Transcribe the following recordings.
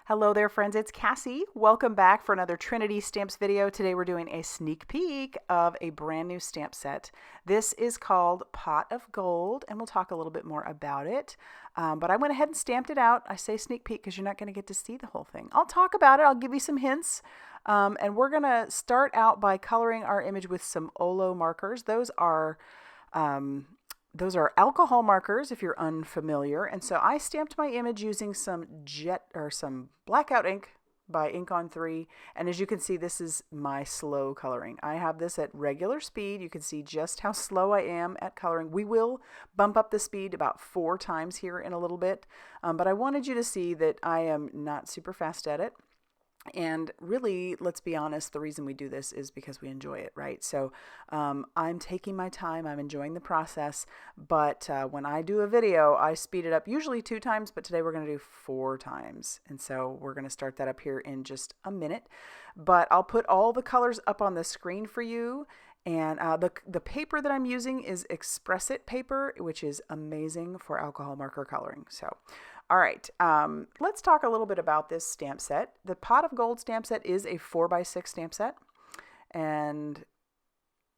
Hello there, friends. It's Cassie. Welcome back for another Trinity Stamps video. Today we're doing a sneak peek of a brand new stamp set. This is called Pot of Gold, and we'll talk a little bit more about it. But I went ahead and stamped it out. I say sneak peek because you're not going to get to see the whole thing. I'll talk about it. I'll give you some hints. And we're going to start out by coloring our image with some Olo markers. Those are alcohol markers if you're unfamiliar. And so I stamped my image using some some Blackout ink by Ink on 3. And as you can see, this is my slow coloring. I have this at regular speed. You can see just how slow I am at coloring. We will bump up the speed about 4 times here in a little bit. But I wanted you to see that I am not super fast at it. And really, let's be honest, the reason we do this is because we enjoy it, right? So I'm taking my time, I'm enjoying the process, but when I do a video, I speed it up usually 2 times, but today we're going to do 4 times. And so we're going to start that up here in just a minute. But I'll put all the colors up on the screen for you. And the paper that I'm using is Express-It paper, which is amazing for alcohol marker coloring. So, all right, let's talk a little bit about this stamp set. The Pot of Gold stamp set is a 4x6 stamp set, and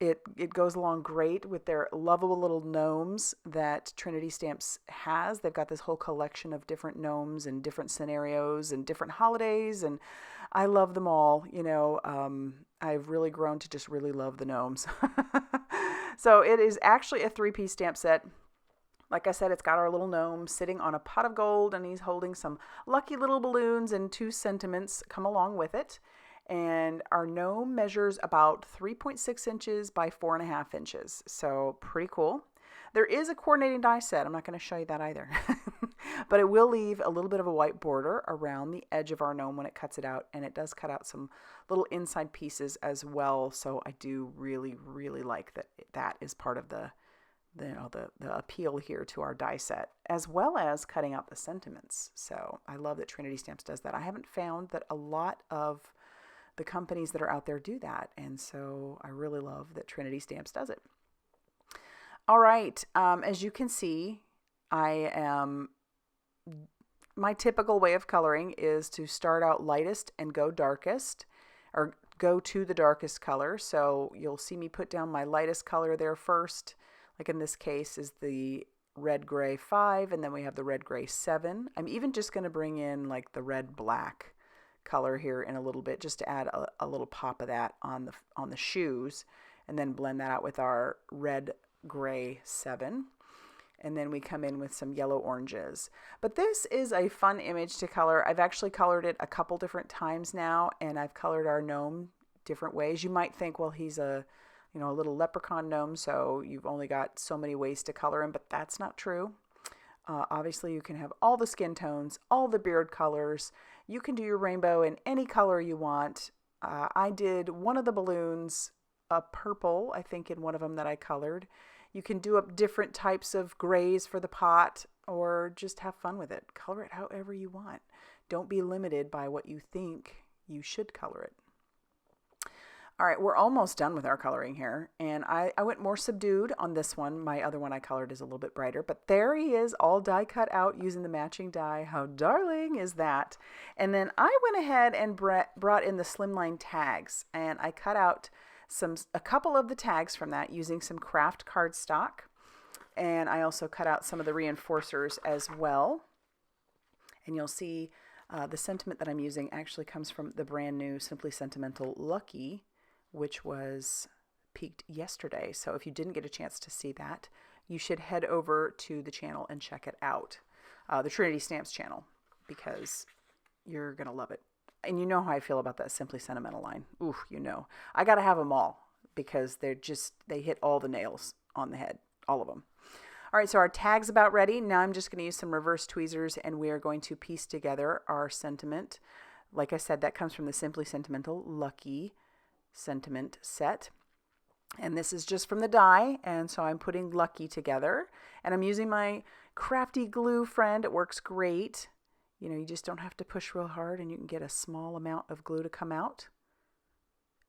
it goes along great with their lovable little gnomes that Trinity Stamps has. They've got this whole collection of different gnomes and different scenarios and different holidays, and I love them all. You know, I've really grown to just really love the gnomes. So it is actually a 3-piece stamp set. Like I said, it's got our little gnome sitting on a pot of gold, and he's holding some lucky little balloons, and 2 sentiments come along with it. And our gnome measures about 3.6 inches by 4.5 inches. So pretty cool. There is a coordinating die set. I'm not going to show you that either. But it will leave a little bit of a white border around the edge of our gnome when it cuts it out. And it does cut out some little inside pieces as well. So I do really, really like that that is part of the appeal here to our die set, as well as cutting out the sentiments. So I love that Trinity Stamps does that. I haven't found that a lot of the companies that are out there do that, and so I really love that Trinity Stamps does it. All right, as you can see, my typical way of coloring is to start out lightest and go darkest, or go to the darkest color. So you'll see me put down my lightest color there first. Like in this case is the red gray 5, and then we have the red gray 7. I'm even just going to bring in like the red black color here in a little bit, just to add a little pop of that on the shoes, and then blend that out with our red gray 7. And then we come in with some yellow oranges. But this is a fun image to color. I've actually colored it a couple different times now, and I've colored our gnome different ways. You might think, well, he's a little leprechaun gnome, so you've only got so many ways to color him, but that's not true. Obviously, you can have all the skin tones, all the beard colors. You can do your rainbow in any color you want. I did one of the balloons a purple, I think, in one of them that I colored. You can do up different types of grays for the pot, or just have fun with it. Color it however you want. Don't be limited by what you think you should color it. All right, we're almost done with our coloring here, and I went more subdued on this one. My other one I colored is a little bit brighter, but there he is, all die cut out using the matching die. How darling is that? And then I went ahead and brought in the Slimline tags, and I cut out a couple of the tags from that using some craft cardstock, and I also cut out some of the reinforcers as well. And you'll see the sentiment that I'm using actually comes from the brand new Simply Sentimental-Lucky, which was peaked yesterday. So if you didn't get a chance to see that, you should head over to the channel and check it out, the Trinity Stamps channel, because you're going to love it. And you know how I feel about that Simply Sentimental line. Ooh, you know. I got to have them all because they hit all the nails on the head, all of them. All right, so our tag's about ready. Now I'm just going to use some reverse tweezers, and we are going to piece together our sentiment. Like I said, that comes from the Simply Sentimental-Lucky sentiment set, and this is just from the die, and so I'm putting Lucky together, and I'm using my Crafty Gluefriend. It works great. You know, you just don't have to push real hard, and you can get a small amount of glue to come out,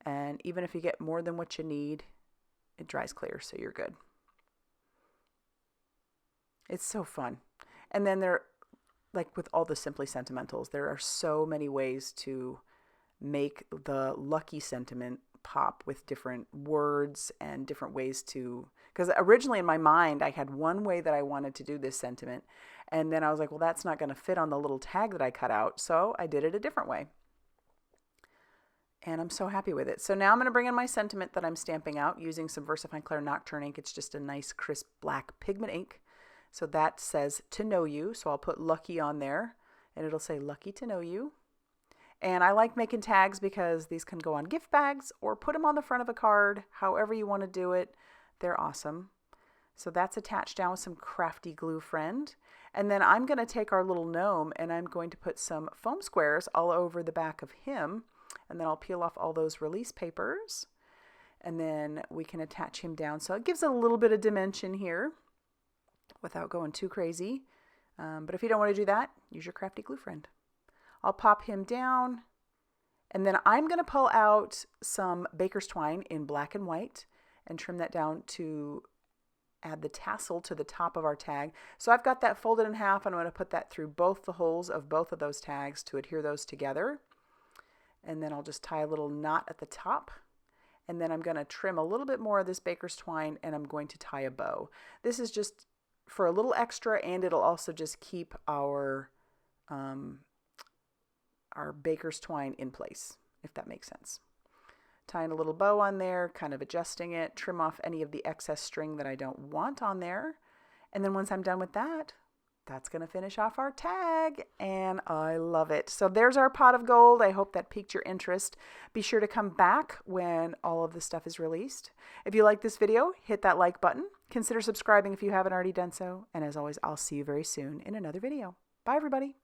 and even if you get more than what you need, it dries clear, so you're good. It's so fun. And then like with all the Simply Sentimentals, there are so many ways to make the lucky sentiment pop with different words and different ways to, because originally in my mind I had one way that I wanted to do this sentiment, and then I was like, well, that's not going to fit on the little tag that I cut out, so I did it a different way. And I'm so happy with it. So now I'm going to bring in my sentiment that I'm stamping out using some VersaFine Clair Nocturne ink. It's just a nice crisp black pigment ink. So that says to know you. So I'll put lucky on there and it'll say lucky to know you. And I like making tags because these can go on gift bags or put them on the front of a card. However you want to do it, they're awesome. So that's attached down with some Crafty Gluefriend. And then I'm going to take our little gnome and I'm going to put some foam squares all over the back of him. And then I'll peel off all those release papers. And then we can attach him down. So it gives it a little bit of dimension here without going too crazy. But if you don't want to do that, use your Crafty Gluefriend. I'll pop him down. And then I'm going to pull out some baker's twine in black and white and trim that down to add the tassel to the top of our tag. So I've got that folded in half, and I'm going to put that through both the holes of both of those tags to adhere those together. And then I'll just tie a little knot at the top. And then I'm going to trim a little bit more of this baker's twine, and I'm going to tie a bow. This is just for a little extra, and it'll also just keep our baker's twine in place, if that makes sense. Tying a little bow on there, kind of adjusting it, trim off any of the excess string that I don't want on there. And then once I'm done with that, that's going to finish off our tag, and I love it. So there's our pot of gold. I hope that piqued your interest. Be sure to come back when all of this stuff is released. If you like this video, hit that like button. Consider subscribing if you haven't already done so. And as always, I'll see you very soon in another video. Bye, everybody.